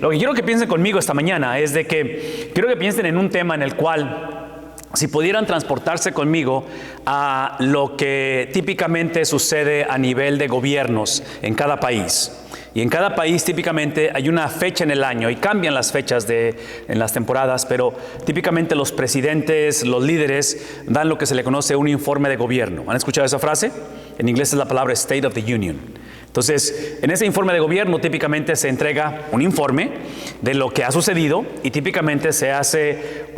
lo que quiero que piensen conmigo esta mañana es de que quiero que piensen en un tema en el cual, si pudieran transportarse conmigo a lo que típicamente sucede a nivel de gobiernos en cada país. Y en cada país típicamente hay una fecha en el año y cambian las fechas en las temporadas, pero típicamente los presidentes, los líderes dan lo que se le conoce un informe de gobierno. ¿Han escuchado esa frase? En inglés es la palabra State of the Union. Entonces, en ese informe de gobierno típicamente se entrega un informe de lo que ha sucedido y típicamente se hace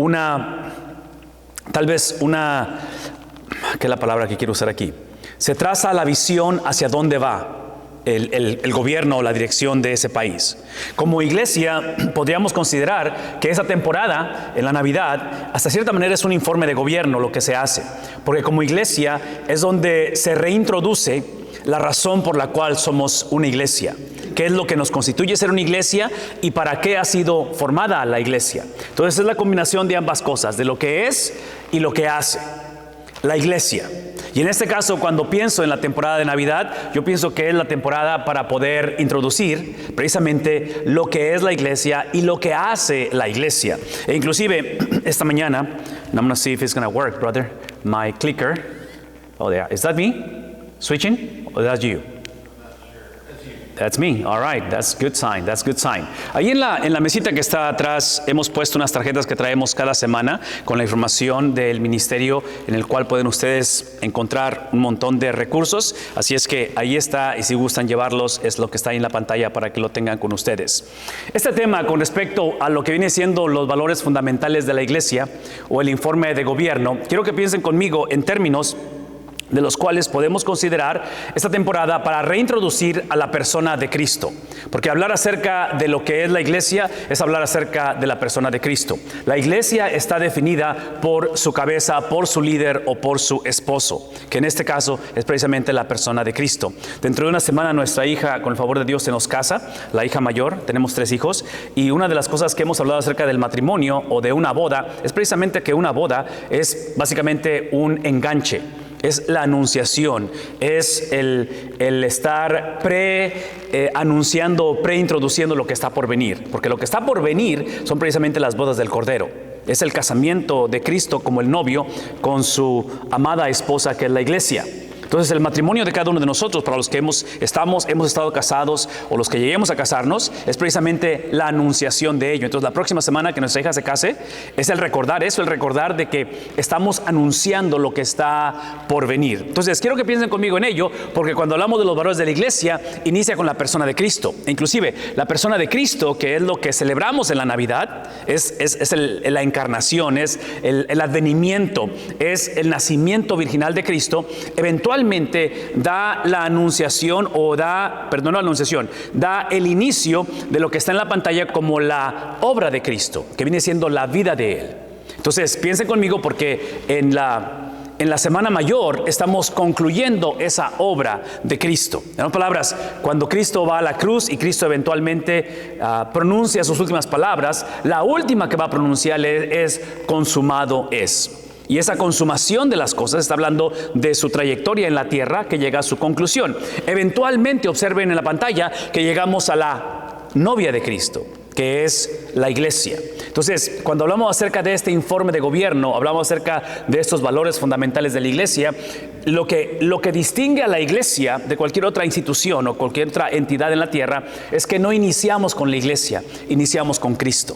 ¿qué es la palabra que quiero usar aquí? Se traza la visión hacia dónde va el gobierno o la dirección de ese país. Como iglesia podríamos considerar que esa temporada en la Navidad hasta cierta manera es un informe de gobierno lo que se hace, porque como iglesia es donde se reintroduce la razón por la cual somos una iglesia, qué es lo que nos constituye ser una iglesia y para qué ha sido formada la iglesia. Entonces es la combinación de ambas cosas, de lo que es y lo que hace la iglesia. Y en este caso, cuando pienso en la temporada de Navidad, yo pienso que es la temporada para poder introducir precisamente lo que es la iglesia y lo que hace la iglesia. E inclusive, esta mañana, and I'm going to see if it's going to work, brother, my clicker. Oh, there. Is that me? Switching? Or that's you? That's me. All right. That's good sign. That's good sign. Ahí en la mesita que está atrás hemos puesto unas tarjetas que traemos cada semana con la información del ministerio en el cual pueden ustedes encontrar un montón de recursos. Así es que ahí está y si gustan llevarlos es lo que está ahí en la pantalla para que lo tengan con ustedes. Este tema con respecto a lo que viene siendo los valores fundamentales de la iglesia o el informe de gobierno, quiero que piensen conmigo en términos de los cuales podemos considerar esta temporada para reintroducir a la persona de Cristo. Porque hablar acerca de lo que es la iglesia es hablar acerca de la persona de Cristo. La iglesia está definida por su cabeza, por su líder o por su esposo, que en este caso es precisamente la persona de Cristo. Dentro de una semana nuestra hija, con el favor de Dios, se nos casa, la hija mayor, tenemos 3 hijos, y una de las cosas que hemos hablado acerca del matrimonio o de una boda es precisamente que una boda es básicamente un enganche. Es la anunciación, es el estar anunciando, preintroduciendo lo que está por venir. Porque lo que está por venir son precisamente las bodas del Cordero. Es el casamiento de Cristo como el novio con su amada esposa que es la iglesia. Entonces el matrimonio de cada uno de nosotros, para los que hemos estado casados o los que lleguemos a casarnos, es precisamente la anunciación de ello. Entonces la próxima semana que nuestra hija se case, es el recordar eso, el recordar de que estamos anunciando lo que está por venir. Entonces quiero que piensen conmigo en ello, porque cuando hablamos de los valores de la iglesia, inicia con la persona de Cristo. E inclusive la persona de Cristo, que es lo que celebramos en la Navidad, es la encarnación, es el advenimiento, es el nacimiento virginal de Cristo. Eventualmente da la anunciación da el inicio de lo que está en la pantalla como la obra de Cristo, que viene siendo la vida de Él. Entonces piensen conmigo, porque en la Semana Mayor estamos concluyendo esa obra de Cristo. En otras palabras, cuando Cristo va a la cruz y Cristo eventualmente pronuncia sus últimas palabras, la última que va a pronunciar es consumado es. Y esa consumación de las cosas está hablando de su trayectoria en la tierra que llega a su conclusión. Eventualmente observen en la pantalla que llegamos a la novia de Cristo, que es la iglesia. Entonces, cuando hablamos acerca de este informe de gobierno, hablamos acerca de estos valores fundamentales de la iglesia. Lo que distingue a la iglesia de cualquier otra institución o cualquier otra entidad en la tierra es que no iniciamos con la iglesia, iniciamos con Cristo.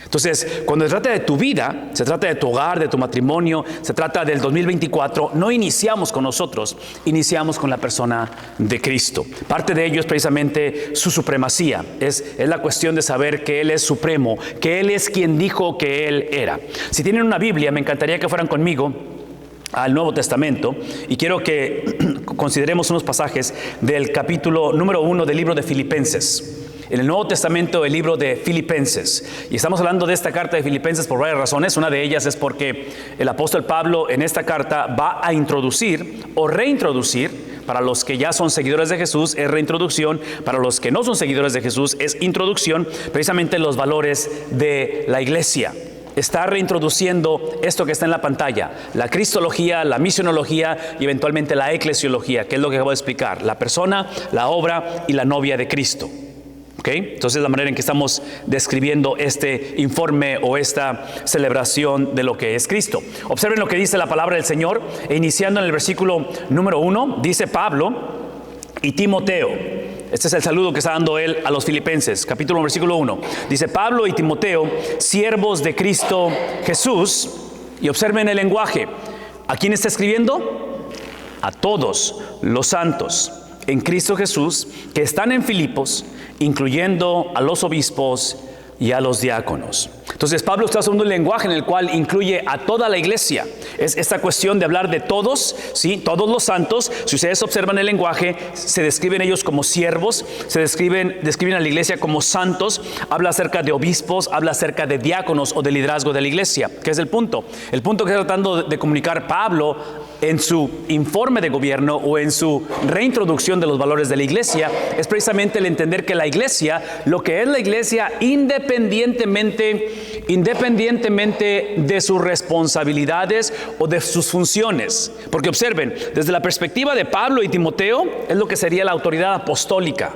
Entonces, cuando se trata de tu vida, se trata de tu hogar, de tu matrimonio, se trata del 2024, no iniciamos con nosotros, iniciamos con la persona de Cristo. Parte de ello es precisamente su supremacía, es la cuestión de saber que Él es supremo, que Él es quien dijo que Él era. Si tienen una Biblia, me encantaría que fueran conmigo al Nuevo Testamento, y quiero que consideremos unos pasajes del capítulo número 1 del libro de Filipenses. En el Nuevo Testamento, el libro de Filipenses. Y estamos hablando de esta carta de Filipenses por varias razones. Una de ellas es porque el apóstol Pablo en esta carta va a introducir o reintroducir. Para los que ya son seguidores de Jesús es reintroducción, para los que no son seguidores de Jesús es introducción, precisamente los valores de la iglesia. Está reintroduciendo esto que está en la pantalla, la cristología, la misionología y eventualmente la eclesiología, que es lo que acabo de explicar, la persona, la obra y la novia de Cristo. ¿Okay? Entonces, la manera en que estamos describiendo este informe o esta celebración de lo que es Cristo. Observen lo que dice la palabra del Señor, iniciando en el versículo número 1, dice Pablo y Timoteo. Este es el saludo que está dando él a los filipenses, capítulo 1, versículo 1. Dice Pablo y Timoteo, siervos de Cristo Jesús. Y observen el lenguaje. ¿A quién está escribiendo? A todos los santos en Cristo Jesús que están en Filipos, incluyendo a los obispos y a los diáconos. Entonces Pablo está usando un lenguaje en el cual incluye a toda la iglesia. Es esta cuestión de hablar de todos, ¿sí? Todos los santos. Si ustedes observan el lenguaje, se describen ellos como siervos, se describen a la iglesia como santos, habla acerca de obispos, habla acerca de diáconos o de liderazgo de la iglesia. ¿Qué es el punto? El punto que está tratando de comunicar Pablo en su informe de gobierno o en su reintroducción de los valores de la iglesia es precisamente el entender que la iglesia, lo que es la iglesia independientemente de sus responsabilidades o de sus funciones. Porque observen, desde la perspectiva de Pablo y Timoteo, es lo que sería la autoridad apostólica.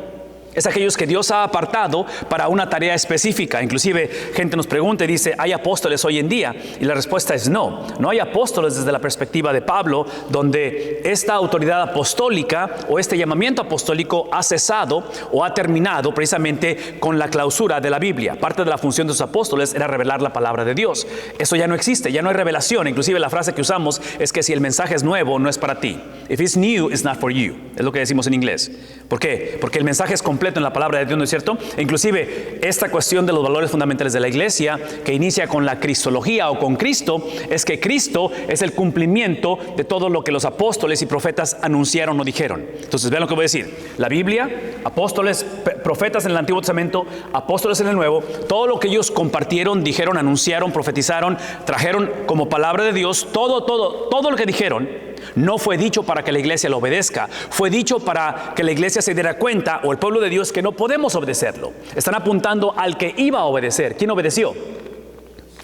Es aquellos que Dios ha apartado para una tarea específica. Inclusive gente nos pregunta y dice, ¿hay apóstoles hoy en día? Y la respuesta es no. No hay apóstoles desde la perspectiva de Pablo, donde esta autoridad apostólica o este llamamiento apostólico ha cesado o ha terminado precisamente con la clausura de la Biblia. Parte de la función de los apóstoles era revelar la palabra de Dios. Eso ya no existe, ya no hay revelación. Inclusive la frase que usamos es que si el mensaje es nuevo, no es para ti. If it's new, it's not for you. Es lo que decimos en inglés. ¿Por qué? Porque el mensaje es completo en la palabra de Dios, ¿no es cierto? E inclusive esta cuestión de los valores fundamentales de la iglesia, que inicia con la cristología o con Cristo, es que Cristo es el cumplimiento de todo lo que los apóstoles y profetas anunciaron o dijeron. Entonces vean lo que voy a decir. La Biblia, apóstoles, profetas en el Antiguo Testamento, apóstoles en el Nuevo, todo lo que ellos compartieron, dijeron, anunciaron, profetizaron, trajeron como palabra de Dios, todo lo que dijeron, no fue dicho para que la iglesia lo obedezca, fue dicho para que la iglesia se diera cuenta, o el pueblo de Dios, que no podemos obedecerlo. Están apuntando al que iba a obedecer. ¿Quién obedeció?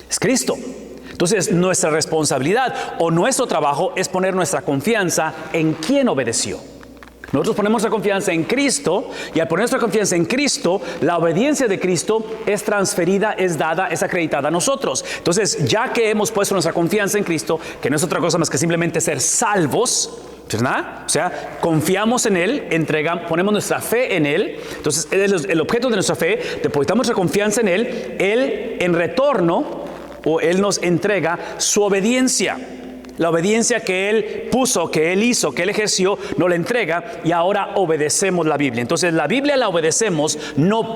Es Cristo. Entonces nuestra responsabilidad o nuestro trabajo es poner nuestra confianza en quien obedeció. Nosotros ponemos nuestra confianza en Cristo, y al poner nuestra confianza en Cristo, la obediencia de Cristo es transferida, es dada, es acreditada a nosotros. Entonces, ya que hemos puesto nuestra confianza en Cristo, que no es otra cosa más que simplemente ser salvos, pues nada, o sea, confiamos en Él, ponemos nuestra fe en Él. Entonces, el objeto de nuestra fe, depositamos nuestra confianza en Él, Él en retorno, o Él nos entrega su obediencia. La obediencia que Él puso, que Él hizo, que Él ejerció, nos la entrega, y ahora obedecemos la Biblia. Entonces la Biblia la obedecemos no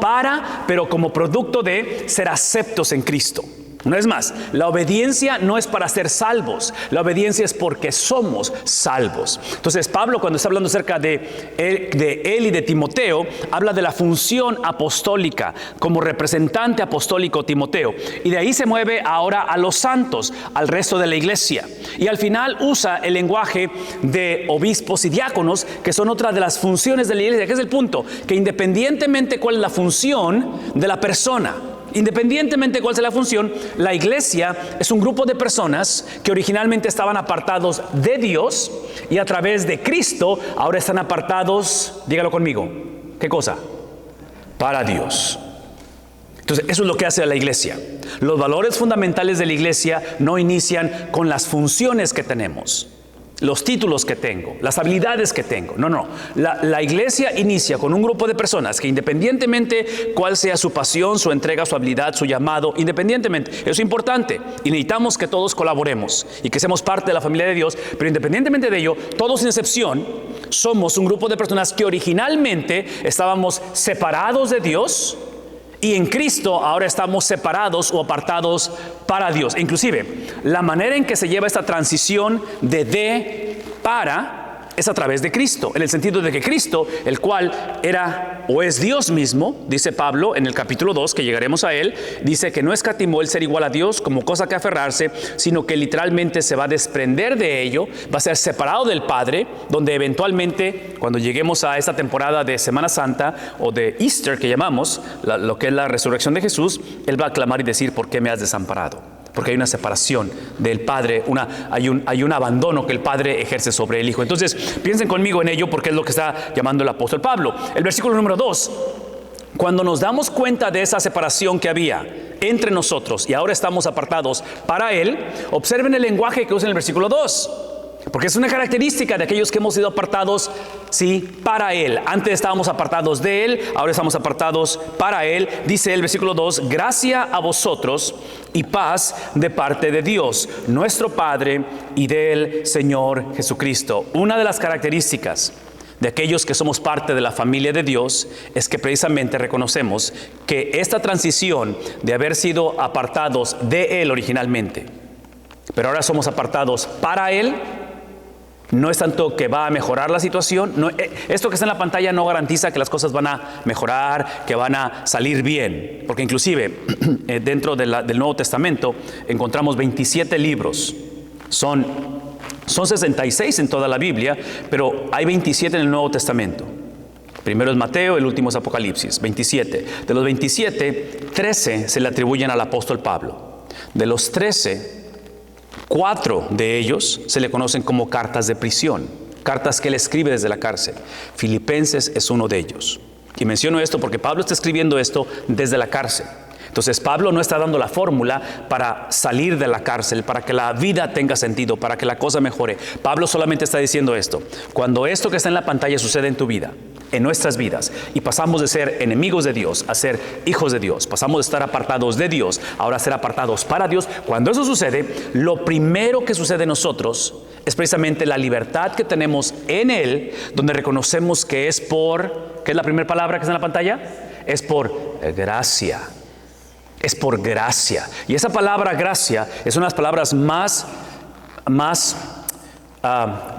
pero como producto de ser aceptos en Cristo. Una vez más, la obediencia no es para ser salvos, la obediencia es porque somos salvos. Entonces Pablo, cuando está hablando acerca de él y de Timoteo, habla de la función apostólica como representante apostólico Timoteo, y de ahí se mueve ahora a los santos, al resto de la iglesia, y al final usa el lenguaje de obispos y diáconos, que son otra de las funciones de la iglesia. ¿Qué es el punto? Que independientemente cuál es la función de la persona, independientemente de cuál sea la función, la iglesia es un grupo de personas que originalmente estaban apartados de Dios, y a través de Cristo ahora están apartados, dígalo conmigo, ¿qué cosa? Para Dios. Entonces eso es lo que hace la iglesia. Los valores fundamentales de la iglesia no inician con las funciones que tenemos, los títulos que tengo, las habilidades que tengo. No. La iglesia inicia con un grupo de personas que, independientemente cuál sea su pasión, su entrega, su habilidad, su llamado, independientemente, eso es importante, y necesitamos que todos colaboremos y que seamos parte de la familia de Dios. Pero independientemente de ello, todos sin excepción somos un grupo de personas que originalmente estábamos separados de Dios, y en Cristo ahora estamos separados o apartados para Dios. Inclusive, la manera en que se lleva esta transición de para es a través de Cristo, en el sentido de que Cristo, el cual era o es Dios mismo, dice Pablo en el capítulo 2, que llegaremos a él, dice que no escatimó el ser igual a Dios como cosa que aferrarse, sino que literalmente se va a desprender de ello, va a ser separado del Padre, donde eventualmente, cuando lleguemos a esta temporada de Semana Santa o de Easter que llamamos, lo que es la resurrección de Jesús, Él va a clamar y decir: ¿por qué me has desamparado? Porque hay una separación del Padre, hay un abandono que el Padre ejerce sobre el Hijo. Entonces, piensen conmigo en ello, porque es lo que está llamando el apóstol Pablo. El versículo número 2 Cuando nos damos cuenta de esa separación que había entre nosotros y ahora estamos apartados para Él, observen el lenguaje que usa en el versículo 2. Porque es una característica de aquellos que hemos sido apartados, sí, para Él. Antes estábamos apartados de Él, ahora estamos apartados para Él. Dice el versículo 2, gracia a vosotros y paz de parte de Dios, nuestro Padre, y del Señor Jesucristo. Una de las características de aquellos que somos parte de la familia de Dios es que precisamente reconocemos que esta transición de haber sido apartados de Él originalmente, pero ahora somos apartados para Él, no es tanto que va a mejorar la situación. No, esto que está en la pantalla no garantiza que las cosas van a mejorar, que van a salir bien. Porque inclusive dentro del Nuevo Testamento encontramos 27 libros. Son 66 en toda la Biblia, pero hay 27 en el Nuevo Testamento. Primero es Mateo, el último es Apocalipsis, 27. De los 27, 13 se le atribuyen al apóstol Pablo. De los 13, 4 de ellos se le conocen como cartas de prisión, cartas que él escribe desde la cárcel. Filipenses es uno de ellos. Y menciono esto porque Pablo está escribiendo esto desde la cárcel. Entonces Pablo no está dando la fórmula para salir de la cárcel, para que la vida tenga sentido, para que la cosa mejore. Pablo solamente está diciendo esto: cuando esto que está en la pantalla sucede en tu vida, en nuestras vidas, y pasamos de ser enemigos de Dios a ser hijos de Dios, pasamos de estar apartados de Dios ahora a ser apartados para Dios, cuando eso sucede, lo primero que sucede en nosotros es precisamente la libertad que tenemos en Él, donde reconocemos que es por, ¿qué es la primera palabra que está en la pantalla? Es por gracia. Es por gracia. Y esa palabra gracia es una de las palabras más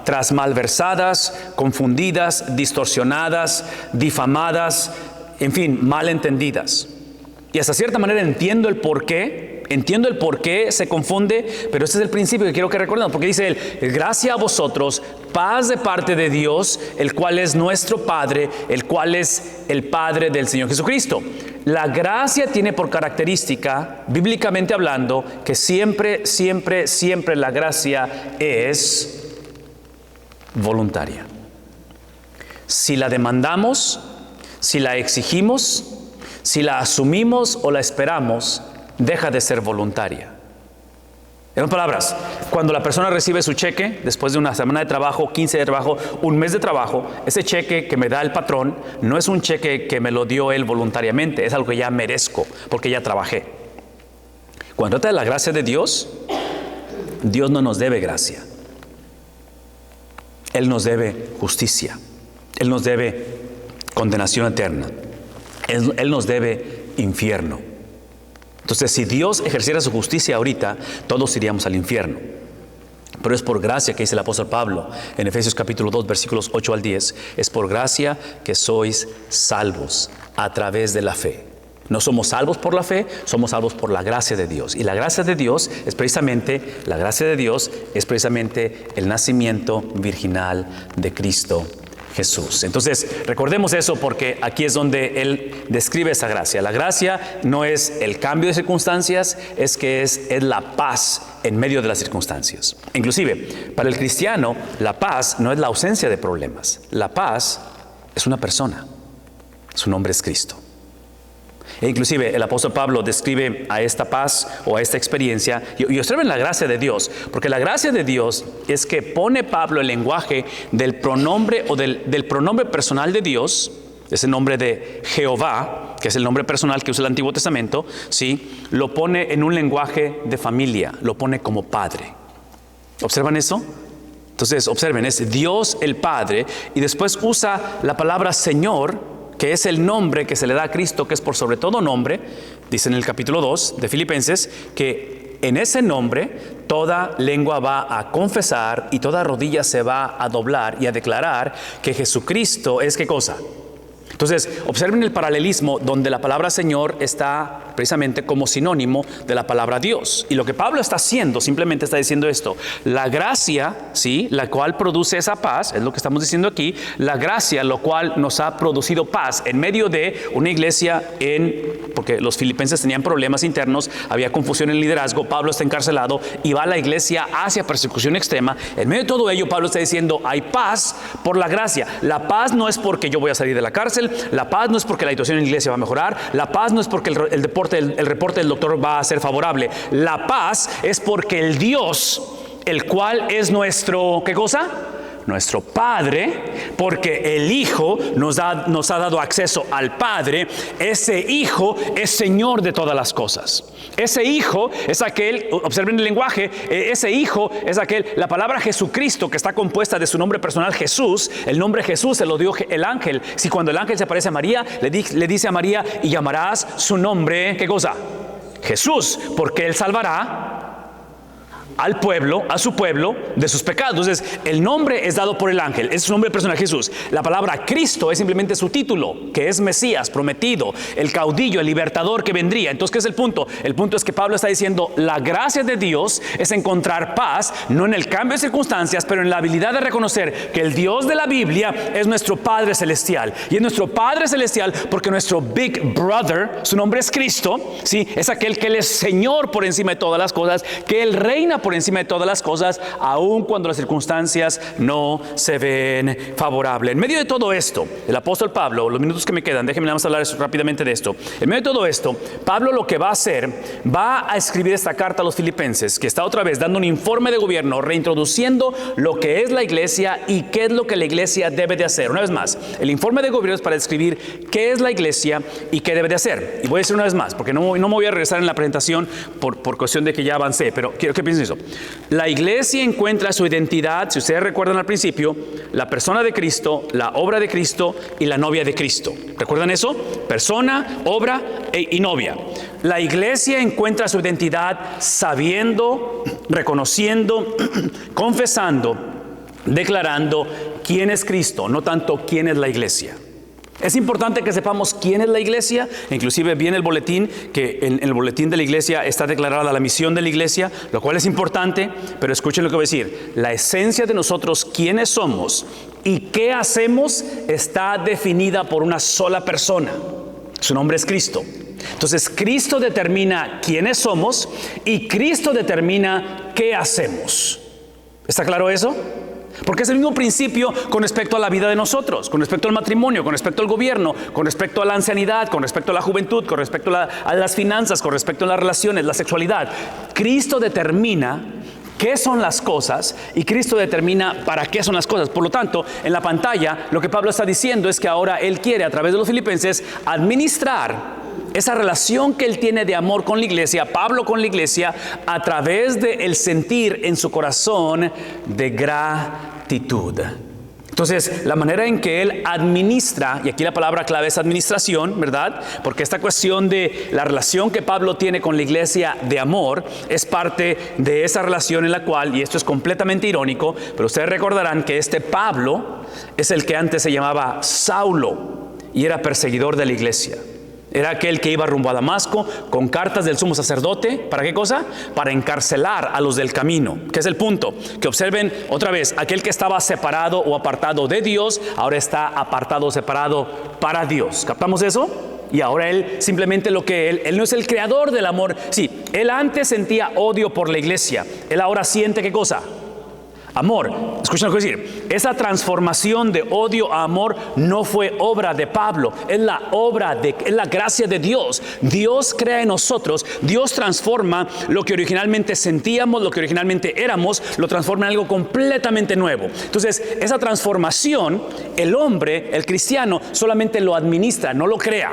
trasmalversadas, confundidas, distorsionadas, difamadas, en fin, malentendidas. Y hasta cierta manera entiendo el por qué se confunde, pero este es el principio que quiero que recuerden, porque dice él: gracia a vosotros, paz de parte de Dios, el cual es nuestro Padre, el cual es el Padre del Señor Jesucristo. La gracia tiene por característica, bíblicamente hablando, que siempre la gracia es voluntaria. Si la demandamos, si la exigimos, si la asumimos o la esperamos, deja de ser voluntaria. En otras palabras, cuando la persona recibe su cheque, después de una semana de trabajo, 15 de trabajo, un mes de trabajo, ese cheque que me da el patrón no es un cheque que me lo dio él voluntariamente, es algo que ya merezco, porque ya trabajé. Cuando trata de la gracia de Dios, Dios no nos debe gracia. Él nos debe justicia. Él nos debe condenación eterna. Él nos debe infierno. Entonces, si Dios ejerciera su justicia ahorita, todos iríamos al infierno. Pero es por gracia, que dice el apóstol Pablo en Efesios capítulo 2, versículos 8 al 10. Es por gracia que sois salvos a través de la fe. No somos salvos por la fe, somos salvos por la gracia de Dios. Y la gracia de Dios es precisamente el nacimiento virginal de Cristo Jesús. Entonces, recordemos eso, porque aquí es donde él describe esa gracia. La gracia no es el cambio de circunstancias, es la paz en medio de las circunstancias. Inclusive, para el cristiano, la paz no es la ausencia de problemas. La paz es una persona. Su nombre es Cristo. E inclusive el apóstol Pablo describe a esta paz o a esta experiencia, y observen la gracia de Dios, porque la gracia de Dios es que pone Pablo el lenguaje del pronombre o del pronombre personal de Dios, ese nombre de Jehová, que es el nombre personal que usa el Antiguo Testamento, ¿sí? Lo pone en un lenguaje de familia, lo pone como Padre. ¿Observan eso? Entonces, observen, es Dios el Padre, y después usa la palabra Señor, que es el nombre que se le da a Cristo, que es por sobre todo nombre. Dice en el capítulo 2 de Filipenses que en ese nombre toda lengua va a confesar y toda rodilla se va a doblar y a declarar que Jesucristo es ¿qué cosa? Entonces, observen el paralelismo donde la palabra Señor está precisamente como sinónimo de la palabra Dios. Y lo que Pablo está haciendo, simplemente está diciendo esto: la gracia, ¿sí?, la cual produce esa paz, es lo que estamos diciendo aquí, la gracia, lo cual nos ha producido paz en medio de una iglesia porque los filipenses tenían problemas internos, había confusión en el liderazgo, Pablo está encarcelado y va a la iglesia hacia persecución extrema. En medio de todo ello, Pablo está diciendo: hay paz por la gracia. La paz no es porque yo voy a salir de la cárcel. cárcel. La paz no es porque la situación en la iglesia va a mejorar. La paz no es porque el reporte del doctor va a ser favorable. La paz es porque el Dios, el cual es nuestro, ¿qué cosa? Nuestro Padre, porque el Hijo nos ha dado acceso al Padre. Ese Hijo es Señor de todas las cosas. Ese Hijo es aquel, observen el lenguaje, ese Hijo es aquel, la palabra Jesucristo, que está compuesta de su nombre personal Jesús. El nombre Jesús se lo dio el ángel. Si cuando el ángel se aparece a María, le dice a María, y llamarás su nombre, ¿qué cosa? Jesús, porque Él salvará al pueblo, a su pueblo, de sus pecados. Entonces, el nombre es dado por el ángel, es su nombre personal Jesús. La palabra Cristo es simplemente su título, que es Mesías, prometido, el caudillo, el libertador que vendría. Entonces, ¿qué es el punto? El punto es que Pablo está diciendo, la gracia de Dios es encontrar paz, no en el cambio de circunstancias, pero en la habilidad de reconocer que el Dios de la Biblia es nuestro Padre Celestial. Y es nuestro Padre Celestial porque nuestro Big Brother, su nombre es Cristo, ¿sí? Es aquel que Él es Señor por encima de todas las cosas, que Él reina por encima de todas las cosas, aun cuando las circunstancias no se ven favorables. En medio de todo esto, el apóstol Pablo, los minutos que me quedan, déjenme vamos a hablar rápidamente de esto. En medio de todo esto, Pablo lo que va a hacer, va a escribir esta carta a los filipenses, que está otra vez dando un informe de gobierno, reintroduciendo lo que es la iglesia y qué es lo que la iglesia debe de hacer. Una vez más, el informe de gobierno es para describir qué es la iglesia y qué debe de hacer. Y voy a decir una vez más, porque no me voy a regresar en la presentación por cuestión de que ya avancé, pero quiero que piensen eso. La iglesia encuentra su identidad, si ustedes recuerdan al principio, la persona de Cristo, la obra de Cristo y la novia de Cristo. ¿Recuerdan eso? Persona, obra y novia. La iglesia encuentra su identidad sabiendo, reconociendo, confesando, declarando quién es Cristo, no tanto quién es la iglesia. Es importante que sepamos quién es la iglesia. Inclusive viene el boletín, que en el boletín de la iglesia está declarada la misión de la iglesia, lo cual es importante, pero escuchen lo que voy a decir. La esencia de nosotros, quiénes somos y qué hacemos, está definida por una sola persona. Su nombre es Cristo. Entonces, Cristo determina quiénes somos y Cristo determina qué hacemos. ¿Está claro eso? Porque es el mismo principio con respecto a la vida de nosotros, con respecto al matrimonio, con respecto al gobierno, con respecto a la ancianidad, con respecto a la juventud, con respecto a las finanzas, con respecto a las relaciones, la sexualidad. Cristo determina qué son las cosas y Cristo determina para qué son las cosas. Por lo tanto, en la pantalla lo que Pablo está diciendo es que ahora él quiere, a través de los filipenses, administrar esa relación que él tiene de amor con la iglesia, Pablo con la iglesia, a través del sentir en su corazón de gratitud. Entonces, la manera en que él administra, y aquí la palabra clave es administración, ¿verdad? Porque esta cuestión de la relación que Pablo tiene con la iglesia de amor es parte de esa relación en la cual, y esto es completamente irónico, pero ustedes recordarán que este Pablo es el que antes se llamaba Saulo y era perseguidor de la iglesia. Era aquel que iba rumbo a Damasco con cartas del sumo sacerdote. ¿Para qué cosa? Para encarcelar a los del camino. ¿Qué es el punto? Que observen otra vez, aquel que estaba separado o apartado de Dios, ahora está apartado o separado para Dios. ¿Captamos eso? Y ahora él simplemente él no es el creador del amor. Sí, él antes sentía odio por la iglesia. Él ahora siente ¿qué cosa? Amor. Escuchen lo que voy a decir. Esa transformación de odio a amor no fue obra de Pablo, es la gracia de Dios. Dios crea en nosotros, Dios transforma lo que originalmente sentíamos, lo que originalmente éramos, lo transforma en algo completamente nuevo. Entonces, esa transformación, el hombre, el cristiano, solamente lo administra, no lo crea.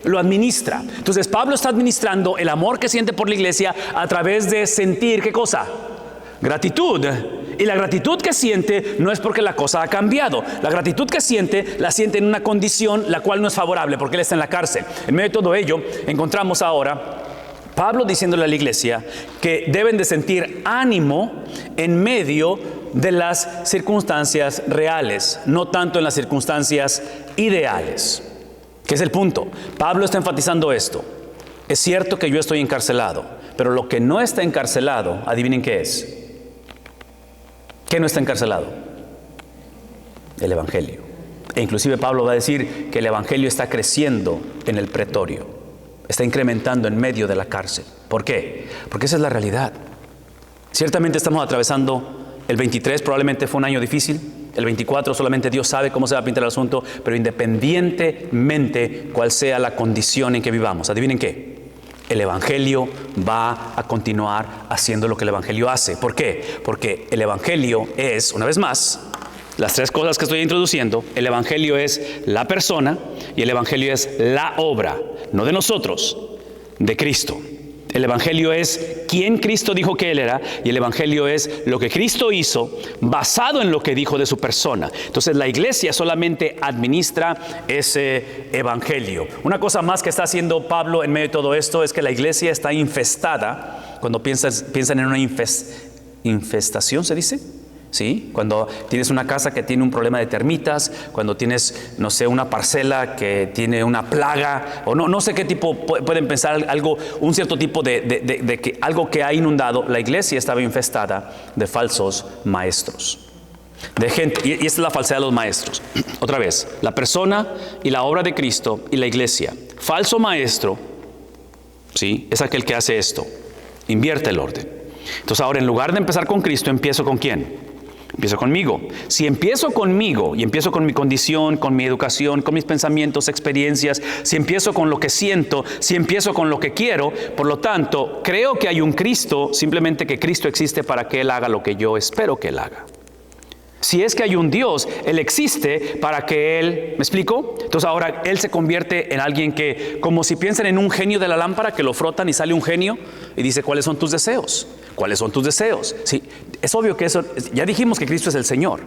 Lo administra. Entonces, Pablo está administrando el amor que siente por la iglesia a través de sentir ¿qué cosa? Gratitud. Y la gratitud que siente no es porque la cosa ha cambiado. La gratitud que siente, la siente en una condición la cual no es favorable, porque él está en la cárcel. En medio de todo ello, encontramos ahora Pablo diciéndole a la iglesia que deben de sentir ánimo en medio de las circunstancias reales, no tanto en las circunstancias ideales. ¿Qué es el punto? Pablo está enfatizando esto. Es cierto que yo estoy encarcelado, pero lo que no está encarcelado, adivinen qué es. ¿Qué no está encarcelado? El evangelio. E inclusive Pablo va a decir que el evangelio está creciendo en el pretorio, está incrementando en medio de la cárcel. ¿Por qué? Porque esa es la realidad. Ciertamente estamos atravesando el 23, probablemente fue un año difícil. El 24 solamente Dios sabe cómo se va a pintar el asunto, pero independientemente cuál sea la condición en que vivamos, ¿adivinen qué? El Evangelio va a continuar haciendo lo que el Evangelio hace. ¿Por qué? Porque el Evangelio es, una vez más, las tres cosas que estoy introduciendo. El Evangelio es la persona y el Evangelio es la obra, no de nosotros, de Cristo. El Evangelio es quién Cristo dijo que Él era, y el Evangelio es lo que Cristo hizo basado en lo que dijo de su persona. Entonces la iglesia solamente administra ese Evangelio. Una cosa más que está haciendo Pablo en medio de todo esto es que la iglesia está infestada. Cuando piensan en una infestación, ¿se dice? ¿Sí? Cuando tienes una casa que tiene un problema de termitas, cuando tienes, no sé, una parcela que tiene una plaga, o no sé qué tipo, pueden pensar algo, un cierto tipo de que algo que ha inundado. La iglesia estaba infestada de falsos maestros, de gente, y esta es la falsedad de los maestros. Otra vez, la persona y la obra de Cristo y la iglesia. Falso maestro, ¿sí?, es aquel que hace esto, invierte el orden. Entonces ahora, en lugar de empezar con Cristo, empiezo ¿con quién? Empiezo conmigo. Si empiezo conmigo y empiezo con mi condición, con mi educación, con mis pensamientos, experiencias, si empiezo con lo que siento, si empiezo con lo que quiero, por lo tanto, creo que hay un Cristo, simplemente que Cristo existe para que Él haga lo que yo espero que Él haga. Si es que hay un Dios, Él existe para que Él, ¿me explico? Entonces ahora Él se convierte en alguien que, como si piensan en un genio de la lámpara, que lo frotan y sale un genio y dice, ¿cuáles son tus deseos? ¿Cuáles son tus deseos? Sí, es obvio que eso, ya dijimos que Cristo es el Señor.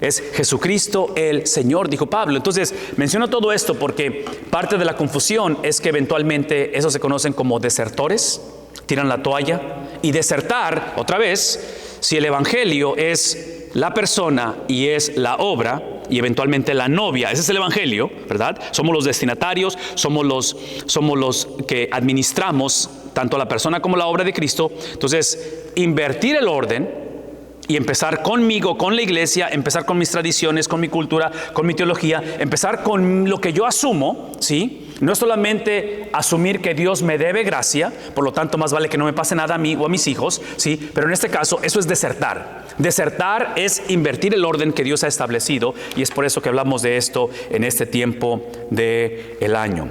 Es Jesucristo el Señor, dijo Pablo. Entonces, menciono todo esto porque parte de la confusión es que eventualmente esos se conocen como desertores, tiran la toalla. Y desertar, otra vez, si el Evangelio es la persona y es la obra y eventualmente la novia, ese es el Evangelio, ¿verdad? Somos los destinatarios, somos los que administramos tanto la persona como la obra de Cristo. Entonces, invertir el orden y empezar conmigo, con la iglesia, empezar con mis tradiciones, con mi cultura, con mi teología, empezar con lo que yo asumo, ¿sí? No es solamente asumir que Dios me debe gracia, por lo tanto más vale que no me pase nada a mí o a mis hijos, ¿sí? Pero en este caso eso es desertar. Desertar es invertir el orden que Dios ha establecido, y es por eso que hablamos de esto en este tiempo del año.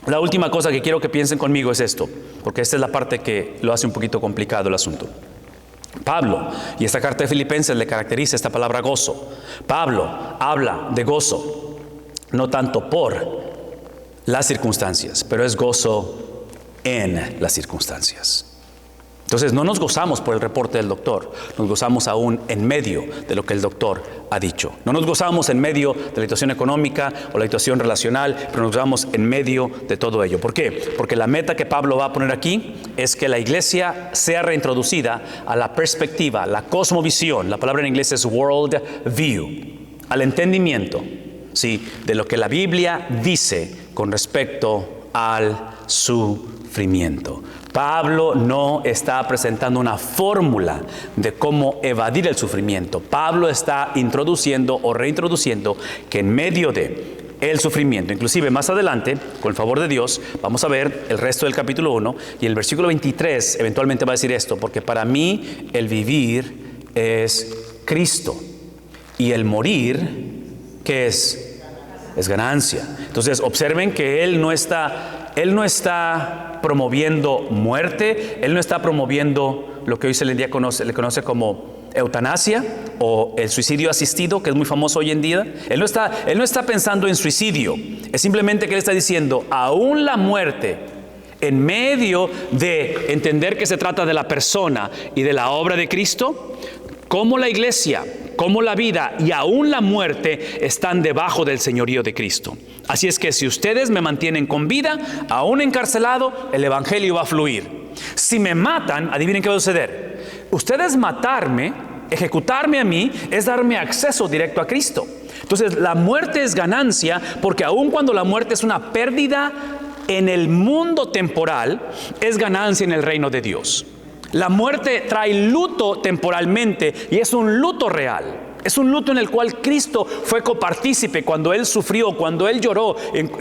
La última cosa que quiero que piensen conmigo es esto, porque esta es la parte que lo hace un poquito complicado el asunto. Pablo, y esta carta de Filipenses le caracteriza esta palabra gozo. Pablo habla de gozo, no tanto por las circunstancias, pero es gozo en las circunstancias. Entonces no nos gozamos por el reporte del doctor, nos gozamos aún en medio de lo que el doctor ha dicho. No nos gozamos en medio de la situación económica o la situación relacional, pero nos gozamos en medio de todo ello. ¿Por qué? Porque la meta que Pablo va a poner aquí es que la iglesia sea reintroducida a la perspectiva, la cosmovisión, la palabra en inglés es world view, al entendimiento, ¿sí?, de lo que la Biblia dice con respecto al sufrimiento. Pablo no está presentando una fórmula de cómo evadir el sufrimiento. Pablo está introduciendo o reintroduciendo que en medio de el sufrimiento, inclusive más adelante, con el favor de Dios, vamos a ver el resto del capítulo 1 y el versículo 23 eventualmente va a decir esto, porque para mí el vivir es Cristo y el morir, ¿qué es? Es ganancia. Entonces observen que Él no está promoviendo muerte, Él no está promoviendo lo que hoy se le conoce como eutanasia o el suicidio asistido, que es muy famoso hoy en día. Él no está pensando en suicidio, es simplemente que Él está diciendo, aún la muerte, en medio de entender que se trata de la persona y de la obra de Cristo, como la iglesia, como la vida y aún la muerte están debajo del señorío de Cristo. Así es que si ustedes me mantienen con vida, aún encarcelado, el evangelio va a fluir. Si me matan, adivinen qué va a suceder. Ustedes matarme, ejecutarme a mí, es darme acceso directo a Cristo. Entonces la muerte es ganancia, porque aun cuando la muerte es una pérdida en el mundo temporal, es ganancia en el reino de Dios. La muerte trae luto temporalmente y es un luto real. Es un luto en el cual Cristo fue copartícipe cuando Él sufrió, cuando Él lloró.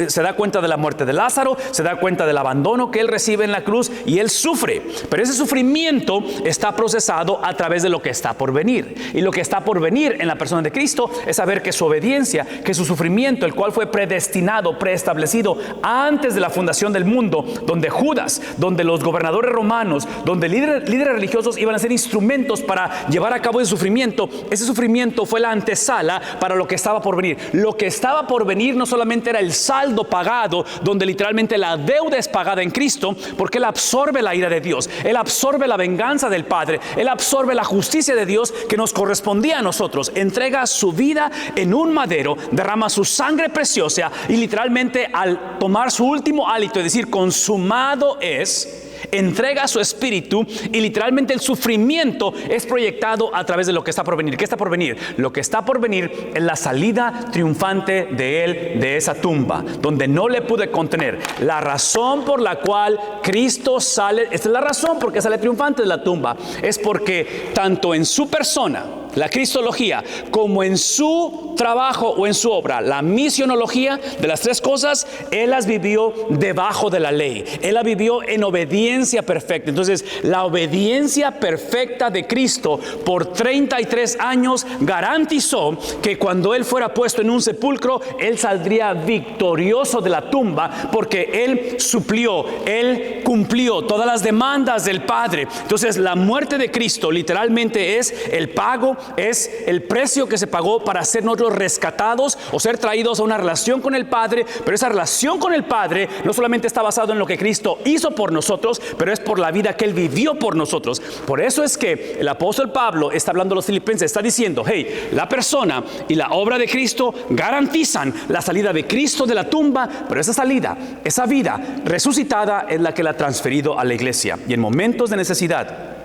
Se da cuenta de la muerte de Lázaro, se da cuenta del abandono que Él recibe en la cruz y Él sufre. Pero ese sufrimiento está procesado a través de lo que está por venir. Y lo que está por venir en la persona de Cristo es saber que su obediencia, que su sufrimiento, el cual fue predestinado, preestablecido antes de la fundación del mundo, donde Judas, donde los gobernadores romanos, donde líderes religiosos iban a ser instrumentos para llevar a cabo el sufrimiento. Ese sufrimiento fue la antesala para lo que estaba por venir. Lo que estaba por venir no solamente era el saldo pagado, donde literalmente la deuda es pagada en Cristo, porque Él absorbe la ira de Dios, Él absorbe la venganza del Padre, Él absorbe la justicia de Dios que nos correspondía a nosotros, entrega su vida en un madero, derrama su sangre preciosa y literalmente al tomar su último hálito y decir consumado es, entrega su espíritu y literalmente el sufrimiento es proyectado a través de lo que está por venir. ¿Qué está por venir? Lo que está por venir es la salida triunfante de Él de esa tumba, donde no le pude contener. La razón por la cual Cristo sale, esta es la razón por qué sale triunfante de la tumba, es porque tanto en su persona, la cristología, como en su trabajo o en su obra, la misionología, de las tres cosas, Él las vivió debajo de la ley. Él la vivió en obediencia perfecta. Entonces, la obediencia perfecta de Cristo por 33 años garantizó que cuando Él fuera puesto en un sepulcro, Él saldría victorioso de la tumba, porque Él suplió, Él cumplió todas las demandas del Padre. Entonces, la muerte de Cristo literalmente es el pago, es el precio que se pagó para ser nosotros rescatados o ser traídos a una relación con el Padre. Pero esa relación con el Padre no solamente está basado en lo que Cristo hizo por nosotros, pero es por la vida que Él vivió por nosotros. Por eso es que el apóstol Pablo está hablando a los filipenses, está diciendo, hey, la persona y la obra de Cristo garantizan la salida de Cristo de la tumba, pero esa salida, esa vida resucitada es la que la ha transferido a la iglesia. Y en momentos de necesidad,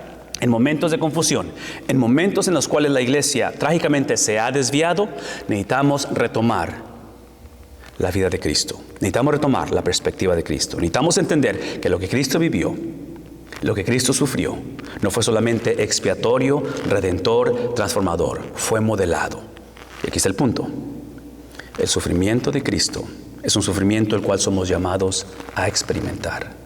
en momentos de confusión, en momentos en los cuales la iglesia trágicamente se ha desviado, necesitamos retomar la vida de Cristo. Necesitamos retomar la perspectiva de Cristo. Necesitamos entender que lo que Cristo vivió, lo que Cristo sufrió, no fue solamente expiatorio, redentor, transformador, fue modelado. Y aquí está el punto. El sufrimiento de Cristo es un sufrimiento el cual somos llamados a experimentar.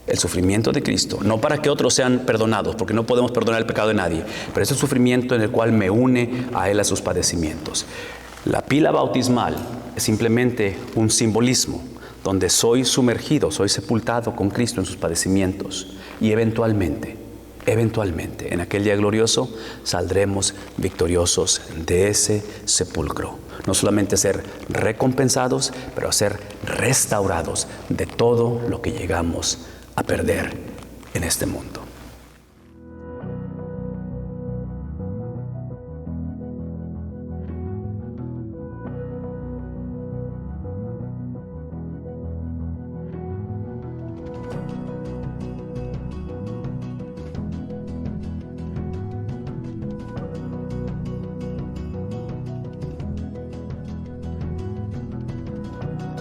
El sufrimiento de Cristo, no para que otros sean perdonados, porque no podemos perdonar el pecado de nadie, pero es el sufrimiento en el cual me une a Él, a sus padecimientos. La pila bautismal es simplemente un simbolismo donde soy sumergido, soy sepultado con Cristo en sus padecimientos, y eventualmente, en aquel día glorioso, saldremos victoriosos de ese sepulcro. No solamente ser recompensados, pero ser restaurados de todo lo que llegamos a perder en este mundo.